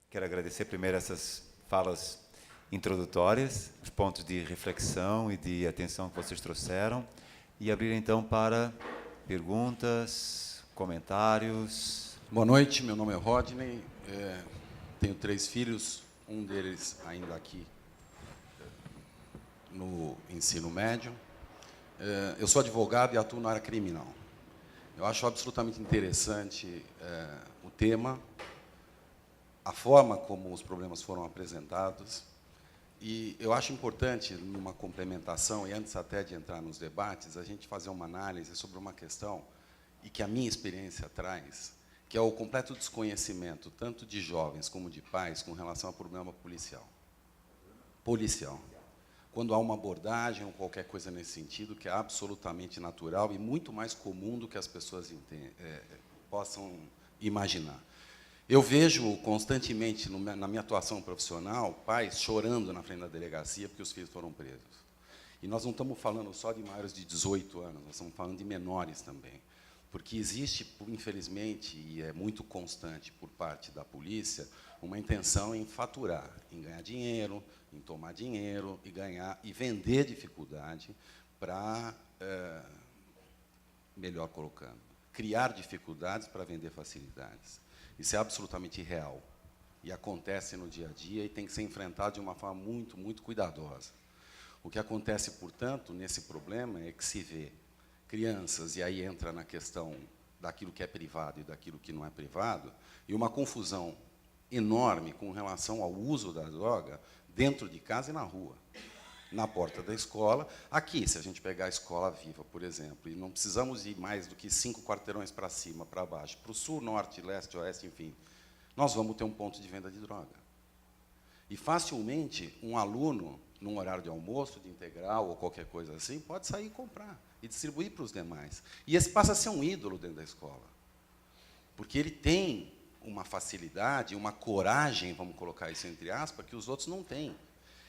Quero agradecer primeiro essas falas introdutórias, os pontos de reflexão e de atenção que vocês trouxeram, e abrir então para perguntas, comentários. Boa noite, meu nome é Rodney, tenho 3 filhos, um deles ainda aqui no ensino médio. Eu sou advogado e atuo na área criminal. Eu acho absolutamente interessante o tema, a forma como os problemas foram apresentados, e eu acho importante, numa complementação, e antes até de entrar nos debates, a gente fazer uma análise sobre uma questão, e que a minha experiência traz, que é o completo desconhecimento, tanto de jovens como de pais, com relação ao problema policial. Quando há uma abordagem ou qualquer coisa nesse sentido, que é absolutamente natural e muito mais comum do que as pessoas possam imaginar. Eu vejo constantemente, na minha atuação profissional, pais chorando na frente da delegacia porque os filhos foram presos. E nós não estamos falando só de maiores de 18 anos, nós estamos falando de menores também. Porque existe, infelizmente, e é muito constante por parte da polícia, uma intenção em faturar, em ganhar dinheiro, em tomar dinheiro, e vender dificuldade para, melhor colocando, criar dificuldades para vender facilidades. Isso é absolutamente real e acontece no dia a dia e tem que ser enfrentado de uma forma muito, muito cuidadosa. O que acontece, portanto, nesse problema é que se vê crianças, e aí entra na questão daquilo que é privado e daquilo que não é privado, e uma confusão enorme com relação ao uso da droga dentro de casa e na rua. Na porta da escola. Aqui, se a gente pegar a Escola Viva, por exemplo, e não precisamos ir mais do que 5 quarteirões para cima, para baixo, para o sul, norte, leste, oeste, enfim, nós vamos ter um ponto de venda de droga. E facilmente, um aluno, num horário de almoço, de integral ou qualquer coisa assim, pode sair e comprar e distribuir para os demais. E esse passa a ser um ídolo dentro da escola. Porque ele tem uma facilidade, uma coragem, vamos colocar isso entre aspas, que os outros não têm.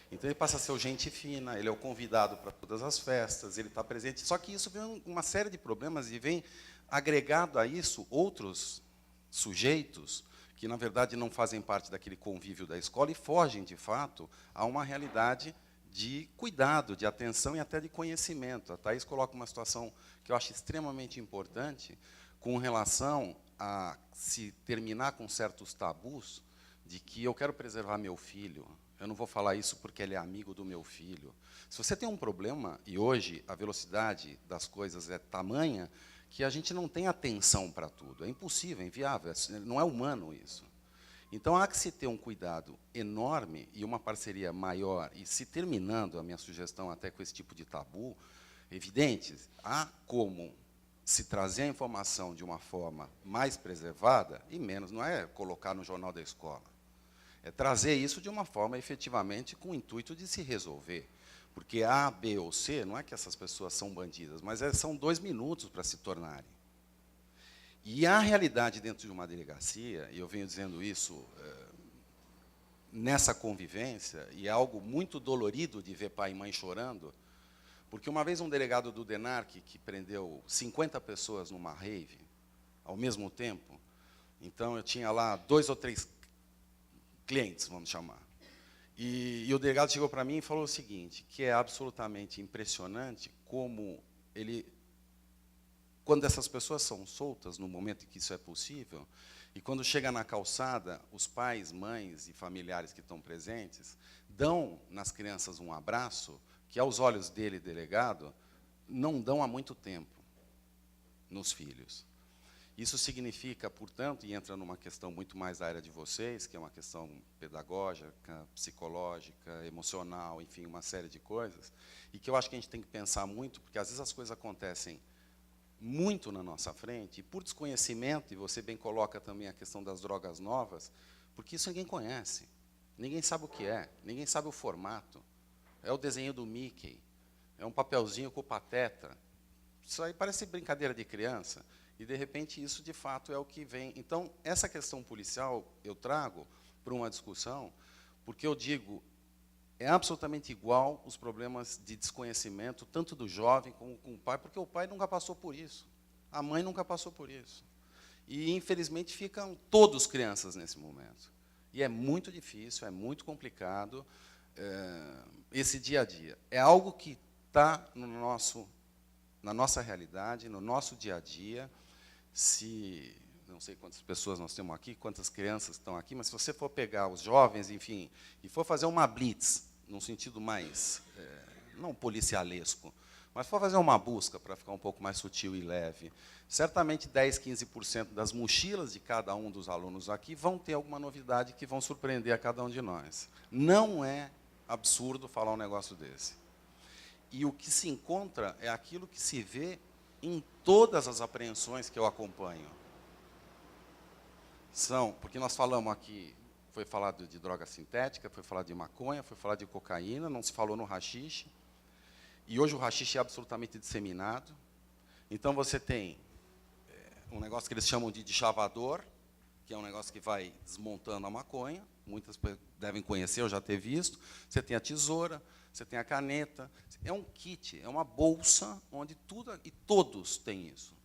Então, ele passa a ser o gente fina, ele é o convidado para todas as festas, ele está presente. Só que isso vem uma série de problemas e vem agregado a isso outros sujeitos que, na verdade, não fazem parte daquele convívio da escola e fogem, de fato, a uma realidade de cuidado, de atenção e até de conhecimento. A Thaís coloca uma situação que eu acho extremamente importante com relação a se terminar com certos tabus de que eu quero preservar meu filho. Eu não vou falar isso porque ele é amigo do meu filho. Se você tem um problema, e hoje a velocidade das coisas é tamanha, que a gente não tem atenção para tudo. É impossível, é inviável, não é humano isso. Então, há que se ter um cuidado enorme e uma parceria maior, e se terminando a minha sugestão até com esse tipo de tabu, evidentes, há como se trazer a informação de uma forma mais preservada, e menos, não é colocar no jornal da escola. É trazer isso de uma forma, efetivamente, com o intuito de se resolver. Porque A, B ou C, não é que essas pessoas são bandidas, mas são 2 minutos para se tornarem. E a realidade dentro de uma delegacia, e eu venho dizendo isso nessa convivência, e é algo muito dolorido de ver pai e mãe chorando, porque uma vez um delegado do DENARC, que prendeu 50 pessoas numa rave, ao mesmo tempo, então eu tinha lá 2 ou 3 clientes, vamos chamar. E o delegado chegou para mim e falou o seguinte, que é absolutamente impressionante como ele, quando essas pessoas são soltas, no momento em que isso é possível, e quando chega na calçada, os pais, mães e familiares que estão presentes, dão nas crianças um abraço, que aos olhos dele, delegado, não dão há muito tempo nos filhos. Isso significa, portanto, e entra numa questão muito mais da área de vocês, que é uma questão pedagógica, psicológica, emocional, enfim, uma série de coisas, e que eu acho que a gente tem que pensar muito, porque às vezes as coisas acontecem muito na nossa frente, e por desconhecimento, e você bem coloca também a questão das drogas novas, porque isso ninguém conhece, ninguém sabe o que é, ninguém sabe o formato, é o desenho do Mickey, é um papelzinho com o Pateta, isso aí parece brincadeira de criança, e, de repente, isso, de fato, é o que vem. Então, essa questão policial eu trago para uma discussão, porque eu digo, é absolutamente igual os problemas de desconhecimento, tanto do jovem como com o pai, porque o pai nunca passou por isso, a mãe nunca passou por isso. E, infelizmente, ficam todos crianças nesse momento. E é muito difícil, é muito complicado esse dia a dia. É algo que está na nossa realidade, no nosso dia a dia. Não sei quantas pessoas nós temos aqui, quantas crianças estão aqui, mas se você for pegar os jovens, enfim, e for fazer uma blitz, num sentido mais, não policialesco, mas for fazer uma busca para ficar um pouco mais sutil e leve, certamente 10, 15% das mochilas de cada um dos alunos aqui vão ter alguma novidade que vão surpreender a cada um de nós. Não é absurdo falar um negócio desse. E o que se encontra é aquilo que se vê em todas as apreensões que eu acompanho. Porque nós falamos aqui, foi falado de droga sintética, foi falado de maconha, foi falado de cocaína, não se falou no haxixe. E hoje o haxixe é absolutamente disseminado. Então você tem um negócio que eles chamam de chavador, que é um negócio que vai desmontando a maconha. Muitas devem conhecer, eu já ter visto. Você tem a tesoura, você tem a caneta. É um kit, é uma bolsa onde tudo e todos têm isso.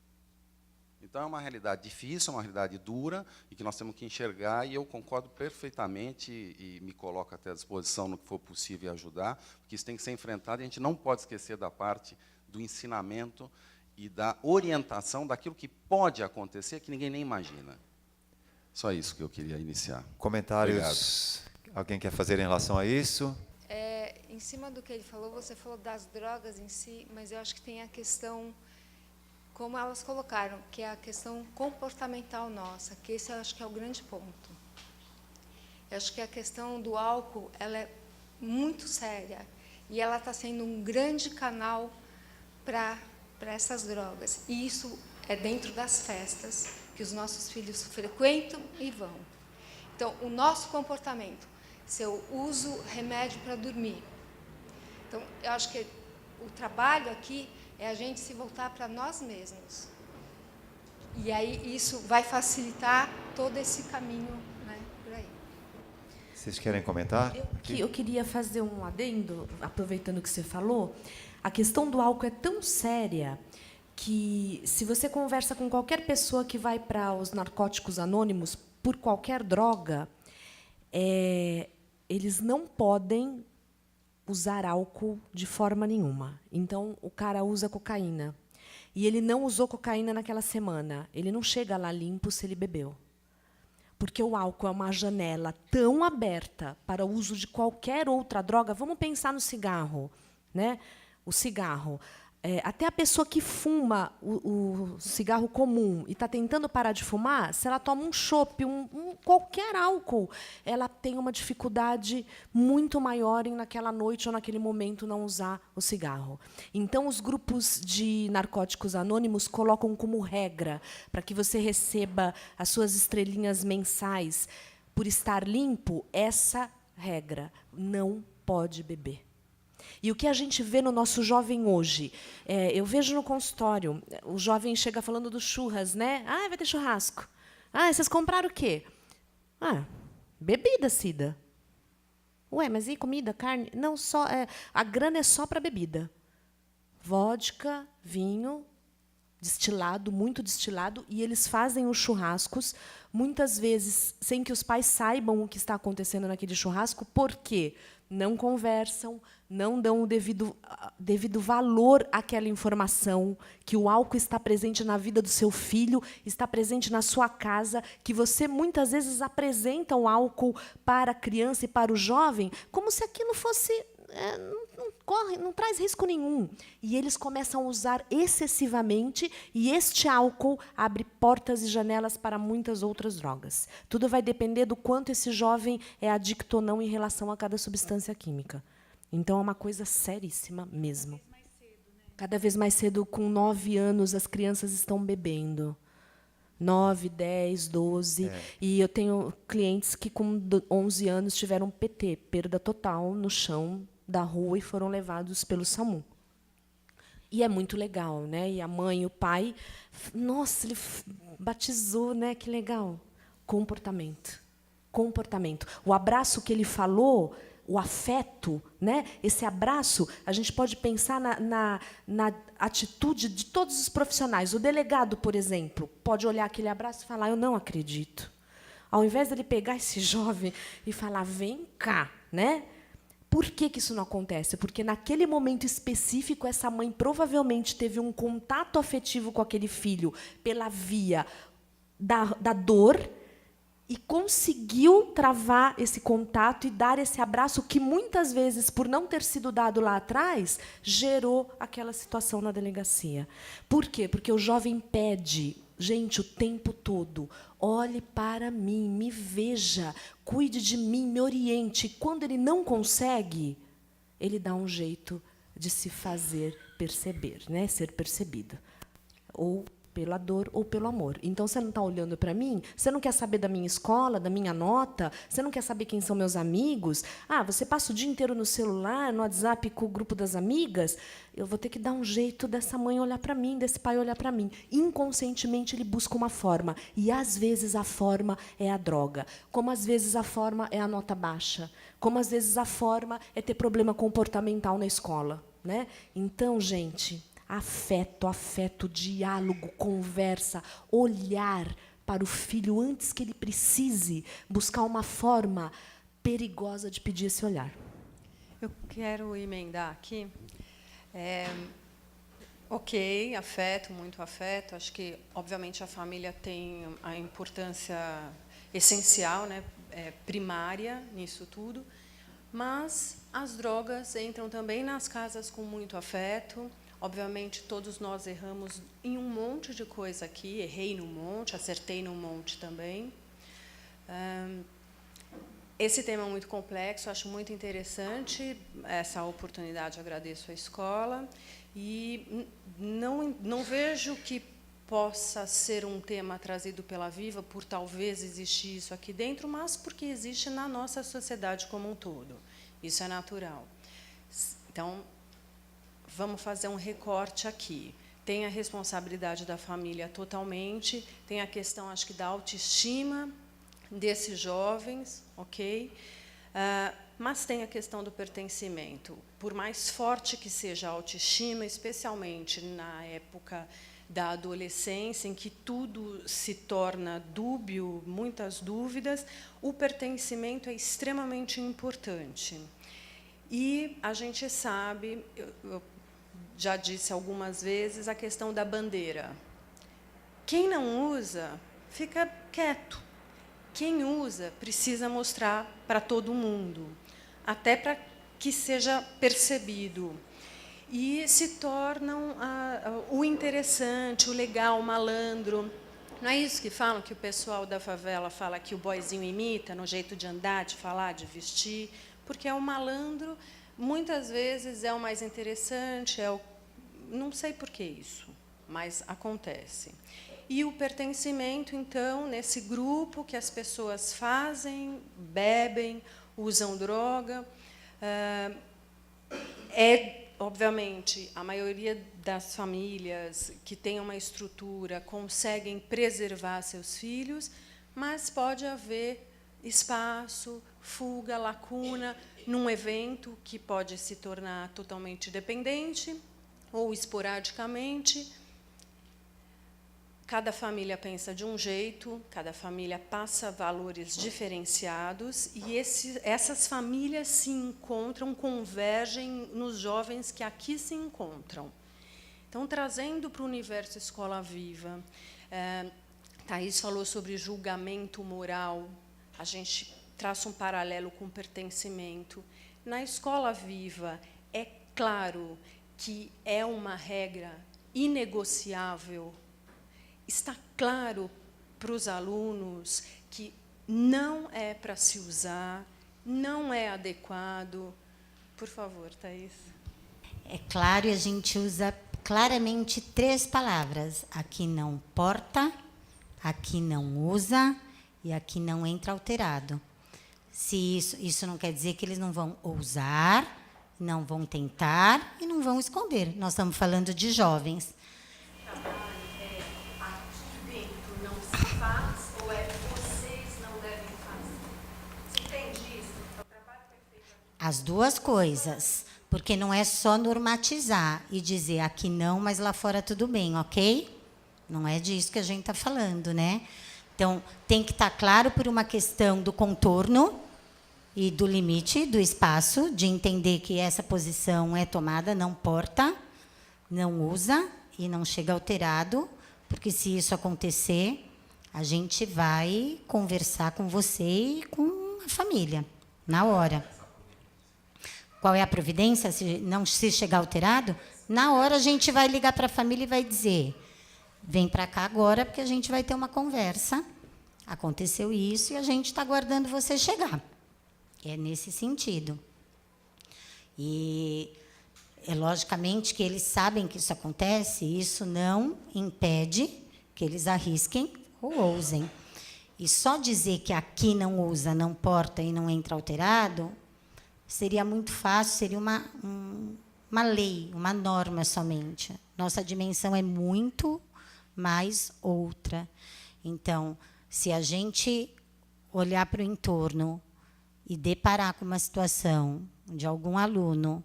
Então, é uma realidade difícil, é uma realidade dura, e que nós temos que enxergar, e eu concordo perfeitamente, e me coloco até à disposição no que for possível e ajudar, porque isso tem que ser enfrentado, e a gente não pode esquecer da parte do ensinamento e da orientação daquilo que pode acontecer, que ninguém nem imagina. Só isso que eu queria iniciar. Comentários? Obrigado. Alguém quer fazer em relação a isso? Em cima do que ele falou, você falou das drogas em si, mas eu acho que tem a questão, como elas colocaram, que é a questão comportamental nossa, que esse eu acho que é o grande ponto. Eu acho que a questão do álcool, ela é muito séria, e ela está sendo um grande canal para essas drogas. E isso é dentro das festas, que os nossos filhos frequentam e vão. Então, o nosso comportamento, se eu uso remédio para dormir. Então, eu acho que o trabalho aqui é a gente se voltar para nós mesmos. E aí isso vai facilitar todo esse caminho, né, por aí. Vocês querem comentar? Eu queria fazer um adendo, aproveitando o que você falou. A questão do álcool é tão séria que, se você conversa com qualquer pessoa que vai para os narcóticos anônimos, por qualquer droga, eles não podem usar álcool de forma nenhuma. Então, o cara usa cocaína. E ele não usou cocaína naquela semana. Ele não chega lá limpo se ele bebeu. Porque o álcool é uma janela tão aberta para o uso de qualquer outra droga. Vamos pensar no cigarro, né? O cigarro. Até a pessoa que fuma o cigarro comum e está tentando parar de fumar, se ela toma um chopp, qualquer álcool, ela tem uma dificuldade muito maior em, naquela noite ou naquele momento, não usar o cigarro. Então, os grupos de narcóticos anônimos colocam como regra, para que você receba as suas estrelinhas mensais por estar limpo, essa regra: não pode beber. E o que a gente vê no nosso jovem hoje? Eu vejo no consultório, o jovem chega falando dos churras, né? Ah, vai ter churrasco. Ah, vocês compraram o quê? Ah, bebida, Cida. Ué, mas e comida, carne? Não, só a grana é só para bebida. Vodka, vinho, destilado, muito destilado, e eles fazem os churrascos, muitas vezes sem que os pais saibam o que está acontecendo naquele churrasco, porque não conversam, não dão o devido valor àquela informação, que o álcool está presente na vida do seu filho, está presente na sua casa, que você muitas vezes apresenta o álcool para a criança e para o jovem, como se aquilo fosse... não traz risco nenhum. E eles começam a usar excessivamente, e este álcool abre portas e janelas para muitas outras drogas. Tudo vai depender do quanto esse jovem é adicto ou não em relação a cada substância química. Então, é uma coisa seríssima mesmo. Cada vez mais cedo, com 9 anos, as crianças estão bebendo. 9, 10, 12. E eu tenho clientes que, com 11 anos, tiveram PT, perda total, no chão da rua, e foram levados pelo SAMU. E é muito legal, né? E a mãe e o pai, nossa, ele batizou, né? Que legal. Comportamento. Comportamento. O abraço que ele falou, o afeto, né? Esse abraço, a gente pode pensar na atitude de todos os profissionais. O delegado, por exemplo, pode olhar aquele abraço e falar: eu não acredito. Ao invés dele pegar esse jovem e falar, vem cá, né? Por que isso não acontece? Porque naquele momento específico, essa mãe provavelmente teve um contato afetivo com aquele filho pela via da dor e conseguiu travar esse contato e dar esse abraço que, muitas vezes, por não ter sido dado lá atrás, gerou aquela situação na delegacia. Por quê? Porque o jovem pede, gente, o tempo todo, olhe para mim, me veja, cuide de mim, me oriente. Quando ele não consegue, ele dá um jeito de se fazer perceber, né? Ser percebido. Ou pela dor ou pelo amor. Então, você não está olhando para mim? Você não quer saber da minha escola, da minha nota? Você não quer saber quem são meus amigos? Ah, você passa o dia inteiro no celular, no WhatsApp com o grupo das amigas? Eu vou ter que dar um jeito dessa mãe olhar para mim, desse pai olhar para mim. Inconscientemente, ele busca uma forma. E, às vezes, a forma é a droga. Como, às vezes, a forma é a nota baixa. Como, às vezes, a forma é ter problema comportamental na escola, né? Então, gente, afeto, diálogo, conversa, olhar para o filho antes que ele precise buscar uma forma perigosa de pedir esse olhar. Eu quero emendar aqui. Ok, afeto, muito afeto. Acho que, obviamente, a família tem a importância essencial, né, primária nisso tudo, mas as drogas entram também nas casas com muito afeto. Obviamente, todos nós erramos em um monte de coisa aqui. Errei num monte, acertei num monte também. Esse tema é muito complexo, acho muito interessante essa oportunidade, agradeço à escola. E não vejo que possa ser um tema trazido pela Viva por talvez existir isso aqui dentro, mas porque existe na nossa sociedade como um todo. Isso é natural. Então, vamos fazer um recorte aqui. Tem a responsabilidade da família totalmente, tem a questão, acho que, da autoestima desses jovens, ok? Mas tem a questão do pertencimento. Por mais forte que seja a autoestima, especialmente na época da adolescência, em que tudo se torna dúbio, muitas dúvidas, o pertencimento é extremamente importante. E a gente sabe, eu já disse algumas vezes, a questão da bandeira. Quem não usa, fica quieto. Quem usa, precisa mostrar para todo mundo, até para que seja percebido. E se tornam o interessante, o legal, o malandro. Não é isso que falam, que o pessoal da favela fala que o boizinho imita, no jeito de andar, de falar, de vestir, porque é o malandro, muitas vezes é o mais interessante, não sei por que isso, mas acontece. E o pertencimento, então, nesse grupo que as pessoas fazem, bebem, usam droga, obviamente, a maioria das famílias que têm uma estrutura conseguem preservar seus filhos, mas pode haver espaço, fuga, lacuna, num evento que pode se tornar totalmente dependente ou esporadicamente. Cada família pensa de um jeito, cada família passa valores diferenciados, e essas famílias se encontram, convergem nos jovens que aqui se encontram. Então, trazendo para o universo Escola Viva, Thaís falou sobre julgamento moral, a gente traça um paralelo com pertencimento. Na Escola Viva, é claro que é uma regra inegociável. Está claro para os alunos que não é para se usar, não é adequado. Por favor, Thaís. É claro, e a gente usa claramente 3 palavras. Aqui não porta, aqui não usa e aqui não entra alterado. Se isso não quer dizer que eles não vão ousar, não vão tentar e não vão esconder. Nós estamos falando de jovens. As duas coisas, porque não é só normatizar e dizer aqui não, mas lá fora tudo bem, ok? Não é disso que a gente está falando, né? Então, tem que estar claro por uma questão do contorno e do limite do espaço, de entender que essa posição é tomada, não porta, não usa e não chega alterado, porque se isso acontecer, a gente vai conversar com você e com a família, na hora. Qual é a providência? Se chegar alterado, na hora a gente vai ligar para a família e vai dizer, vem para cá agora, porque a gente vai ter uma conversa. Aconteceu isso e a gente está aguardando você chegar. É nesse sentido. E é logicamente que eles sabem que isso acontece, e isso não impede que eles arrisquem ou ousem. E só dizer que aqui não usa, não porta e não entra alterado, seria muito fácil, seria uma lei, uma norma somente. Nossa dimensão é muito mais outra. Então, se a gente olhar para o entorno e deparar com uma situação de algum aluno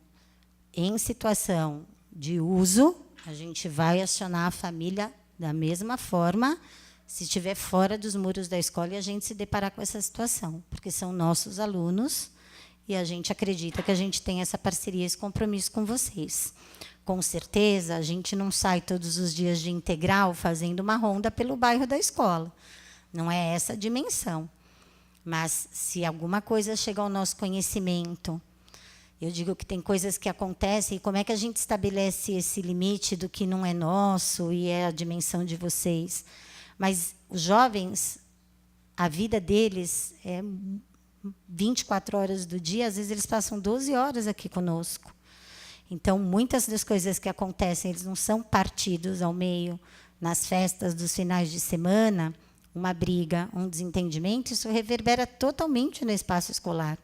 em situação de uso, a gente vai acionar a família da mesma forma se estiver fora dos muros da escola e a gente se deparar com essa situação, porque são nossos alunos e a gente acredita que a gente tem essa parceria, esse compromisso com vocês. Com certeza, a gente não sai todos os dias de integral fazendo uma ronda pelo bairro da escola. Não é essa a dimensão. Mas, se alguma coisa chega ao nosso conhecimento, eu digo que tem coisas que acontecem, e como é que a gente estabelece esse limite do que não é nosso e é a dimensão de vocês? Mas os jovens, a vida deles é 24 horas do dia, às vezes eles passam 12 horas aqui conosco. Então, muitas das coisas que acontecem, eles não são partidos ao meio. Nas festas dos finais de semana, uma briga, um desentendimento, isso reverbera totalmente no espaço escolar.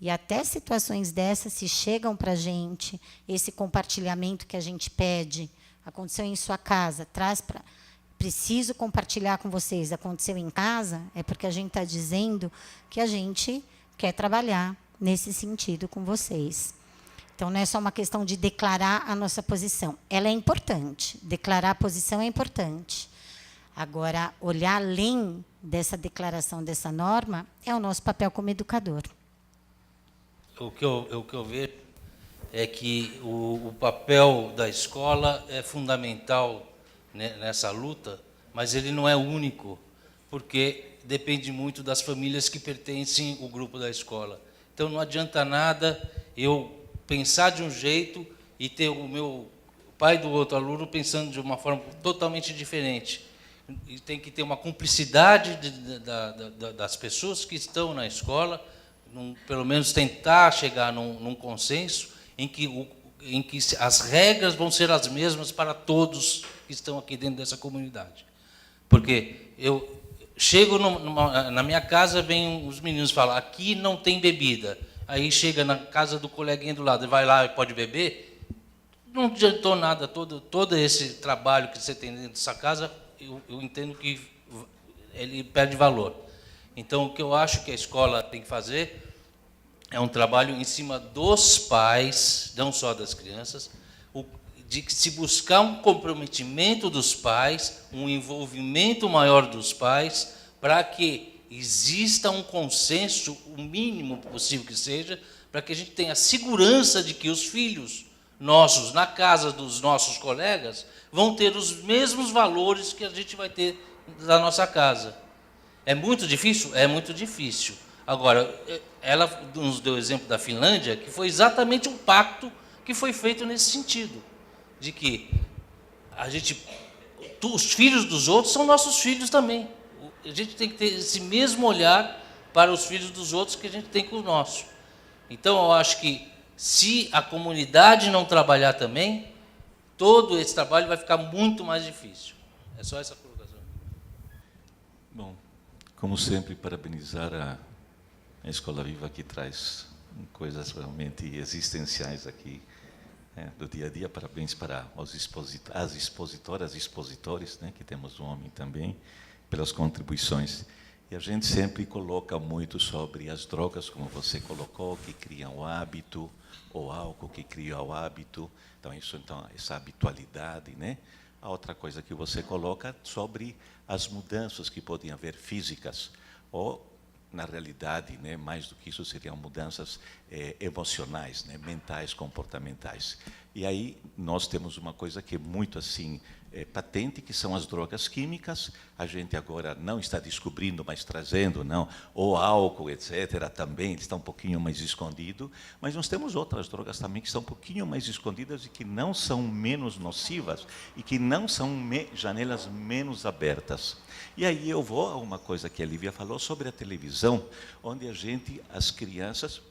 E até situações dessas, se chegam para a gente, esse compartilhamento que a gente pede, aconteceu em sua casa, traz para... Preciso compartilhar com vocês, aconteceu em casa, é porque a gente está dizendo que a gente quer trabalhar nesse sentido com vocês. Então, não é só uma questão de declarar a nossa posição. Ela é importante, declarar a posição é importante. Agora, olhar além dessa declaração, dessa norma, é o nosso papel como educador. O que eu vejo é que o papel da escola é fundamental nessa luta, mas ele não é único, porque depende muito das famílias que pertencem ao grupo da escola. Então, não adianta nada eu pensar de um jeito e ter o meu pai do outro aluno pensando de uma forma totalmente diferente. E tem que ter uma cumplicidade das pessoas que estão na escola, pelo menos tentar chegar num consenso em que as regras vão ser as mesmas para todos que estão aqui dentro dessa comunidade. Porque eu chego na minha casa, vem os meninos falar, aqui não tem bebida. Aí chega na casa do coleguinha do lado, vai lá e pode beber. Não adiantou nada, todo esse trabalho que você tem dentro dessa casa, eu entendo que ele perde valor. Então, o que eu acho que a escola tem que fazer é um trabalho em cima dos pais, não só das crianças, de se buscar um comprometimento dos pais, um envolvimento maior dos pais, para que exista um consenso, o mínimo possível que seja, para que a gente tenha segurança de que os filhos nossos, na casa dos nossos colegas, vão ter os mesmos valores que a gente vai ter na nossa casa. É muito difícil? É muito difícil. Agora, ela nos deu o exemplo da Finlândia, que foi exatamente um pacto que foi feito nesse sentido, de que os filhos dos outros são nossos filhos também. A gente tem que ter esse mesmo olhar para os filhos dos outros que a gente tem com o nosso. Então, eu acho que, se a comunidade não trabalhar também, todo esse trabalho vai ficar muito mais difícil. É só essa colocação. Bom, como sempre, parabenizar a Escola Viva, que traz coisas realmente existenciais aqui, do dia a dia. Parabéns para as expositoras, expositores, que temos um homem também, pelas contribuições. E a gente sempre coloca muito sobre as drogas, como você colocou, que criam o hábito, o álcool que cria o hábito. Então, essa habitualidade, A outra coisa que você coloca sobre as mudanças que podem haver físicas ou, na realidade, né, mais do que isso, seriam mudanças emocionais, né, mentais, comportamentais. E aí nós temos uma coisa que é muito assim patente, que são as drogas químicas. A gente agora não está descobrindo, mas trazendo, não, o álcool, etc. Também está um pouquinho mais escondido. Mas nós temos outras drogas também que estão um pouquinho mais escondidas e que não são menos nocivas e que não são janelas menos abertas. E aí eu vou a uma coisa que a Lívia falou sobre a televisão, onde as crianças,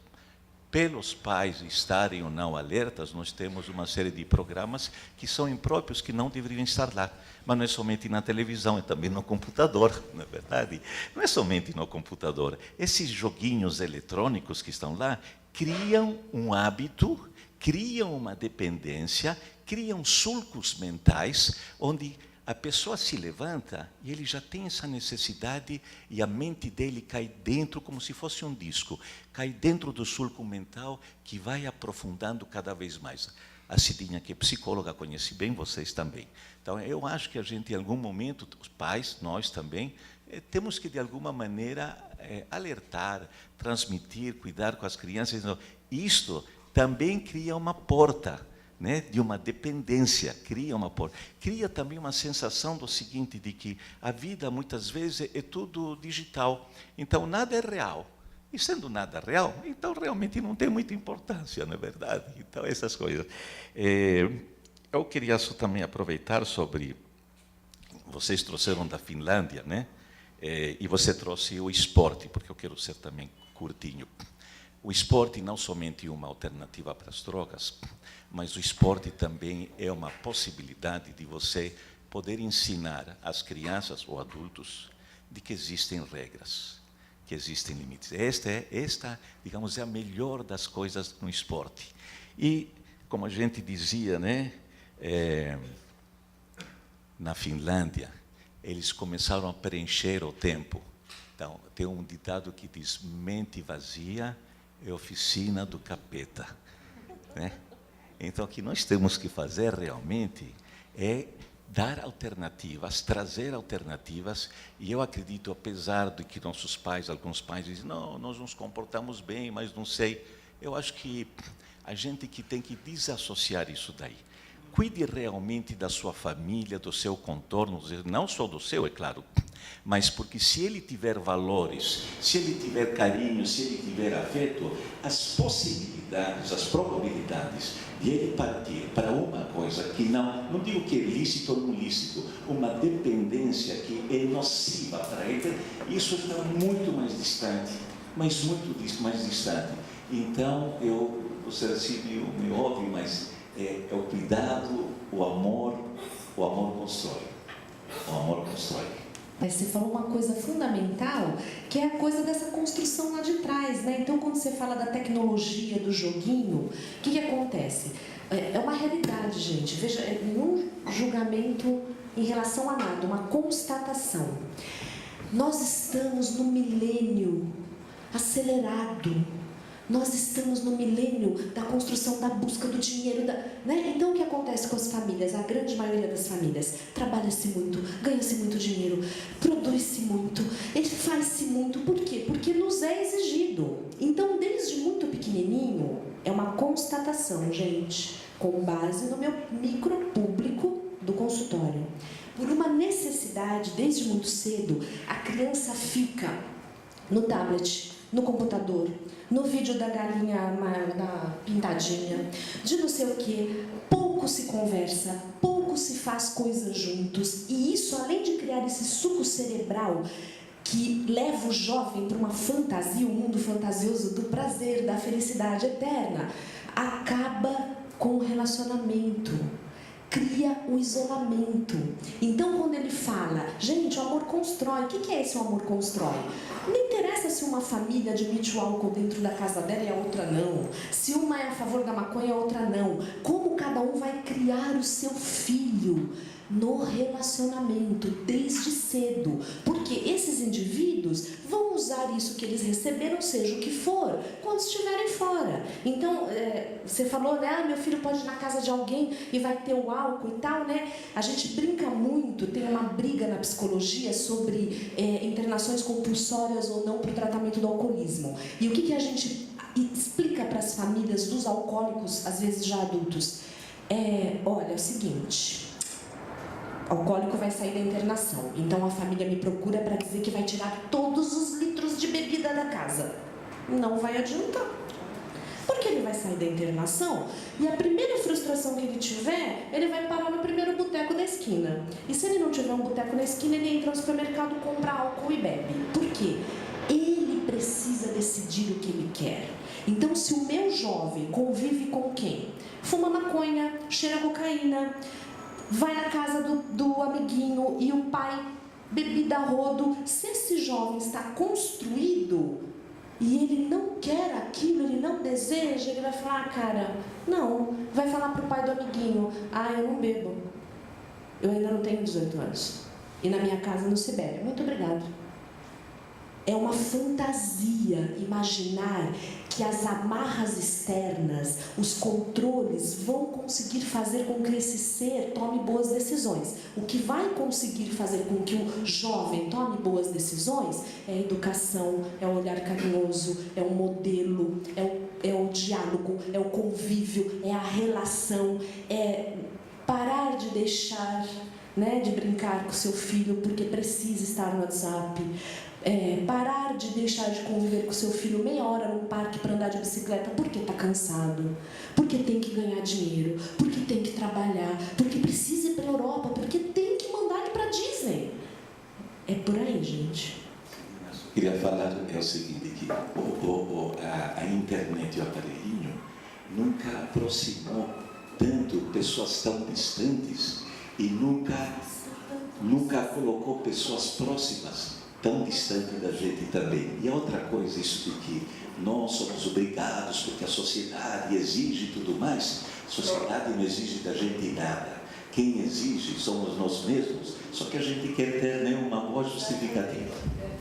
pelos pais estarem ou não alertas, nós temos uma série de programas que são impróprios, que não deveriam estar lá. Mas não é somente na televisão, é também no computador, não é verdade? Não é somente no computador. Esses joguinhos eletrônicos que estão lá criam um hábito, criam uma dependência, criam sulcos mentais, onde a pessoa se levanta e ele já tem essa necessidade e a mente dele cai dentro como se fosse um disco, cai dentro do sulco mental que vai aprofundando cada vez mais. A Cidinha, que é psicóloga, conhece bem, vocês também. Então, eu acho que a gente, em algum momento, os pais, nós também, temos que, de alguma maneira, alertar, transmitir, cuidar com as crianças. Isto também cria uma porta, né, de uma dependência, cria também uma sensação do seguinte, de que a vida muitas vezes é tudo digital, então nada é real, e sendo nada real, então realmente não tem muita importância, não é verdade? Então essas coisas. Eu queria só também aproveitar sobre, vocês trouxeram da Finlândia, né, e você trouxe o esporte, porque eu quero ser também curtinho. O esporte não somente uma alternativa para as drogas, mas o esporte também é uma possibilidade de você poder ensinar às crianças ou adultos de que existem regras, que existem limites. Esta, digamos, é a melhor das coisas no esporte. E, como a gente dizia, né, na Finlândia, eles começaram a preencher o tempo. Então, tem um ditado que diz: mente vazia é oficina do capeta, né? Então, o que nós temos que fazer realmente é dar alternativas, trazer alternativas, e eu acredito, apesar de que nossos pais, alguns pais dizem, não, nós nos comportamos bem, mas não sei, eu acho que a gente que tem que desassociar isso daí. Cuide realmente da sua família, do seu contorno, não só do seu, é claro, mas porque se ele tiver valores, se ele tiver carinho, se ele tiver afeto, as possibilidades, as probabilidades de ele partir para uma coisa que não digo que é lícito ou não lícito, uma dependência que é nociva para ele, isso está muito mais distante, mas muito mais distante. Então, você assim, me ouve, mas é o cuidado, o amor constrói. O amor constrói. Você falou uma coisa fundamental, que é a coisa dessa construção lá de trás, né? Então, quando você fala da tecnologia, do joguinho, o que acontece? É uma realidade, gente. Veja, nenhum julgamento em relação a nada, uma constatação. Nós estamos no milênio acelerado. Nós estamos no milênio da construção da busca do dinheiro. Né? Então, o que acontece com as famílias? A grande maioria das famílias trabalha-se muito, ganha-se muito dinheiro, produz-se muito, faz-se muito. Por quê? Porque nos é exigido. Então, desde muito pequenininho, é uma constatação, gente, com base no meu micropúblico do consultório. Por uma necessidade, desde muito cedo, a criança fica no tablet, no computador, no vídeo da galinha da pintadinha, de não sei o quê. Pouco se conversa, pouco se faz coisas juntos. E isso, além de criar esse suco cerebral que leva o jovem para uma fantasia, um mundo fantasioso do prazer, da felicidade eterna, acaba com o relacionamento. Cria o isolamento. Então, quando ele fala, gente, o amor constrói. O que é esse o amor constrói? Não interessa se uma família admite o álcool dentro da casa dela e a outra não. Se uma é a favor da maconha e a outra não. Como cada um vai criar o seu filho no relacionamento, desde cedo. Porque esses indivíduos vão usar isso que eles receberam, seja o que for, quando estiverem fora. Então, você falou, né, meu filho pode ir na casa de alguém e vai ter o álcool e tal, né? A gente brinca muito, tem uma briga na psicologia sobre internações compulsórias ou não para o tratamento do alcoolismo. E o que a gente explica para as famílias dos alcoólicos, às vezes já adultos? Olha, é o seguinte, o alcoólico vai sair da internação, então a família me procura para dizer que vai tirar todos os litros de bebida da casa. Não vai adiantar, porque ele vai sair da internação e a primeira frustração que ele tiver, ele vai parar no primeiro boteco da esquina. E se ele não tiver um boteco na esquina, ele entra no supermercado, compra álcool e bebe. Por quê? Ele precisa decidir o que ele quer. Então, se o meu jovem convive com quem? Fuma maconha, cheira cocaína, vai na casa do amiguinho e o pai bebida a rodo. Se esse jovem está construído e ele não quer aquilo, ele não deseja, ele vai falar, cara, não. Vai falar para o pai do amiguinho, eu não bebo. Eu ainda não tenho 18 anos. E na minha casa não se bebe. Muito obrigado. É uma fantasia imaginar que as amarras externas, os controles vão conseguir fazer com que esse ser tome boas decisões. O que vai conseguir fazer com que o jovem tome boas decisões é a educação, é o olhar carinhoso, é o modelo, é o diálogo, é o convívio, é a relação, é parar de deixar, né, de brincar com seu filho porque precisa estar no WhatsApp. Parar de deixar de conviver com seu filho meia hora num parque para andar de bicicleta porque está cansado, porque tem que ganhar dinheiro, porque tem que trabalhar, porque precisa ir para a Europa, porque tem que mandar ele para a Disney. É por aí, gente. Queria falar o seguinte, que a internet e o aparelhinho nunca aproximou tanto pessoas tão distantes e nunca colocou pessoas próximas tão distante da gente também. E outra coisa, isso de que nós somos obrigados porque a sociedade exige tudo mais. A sociedade não exige da gente nada. Quem exige somos nós mesmos, só que a gente quer ter uma boa justificativa.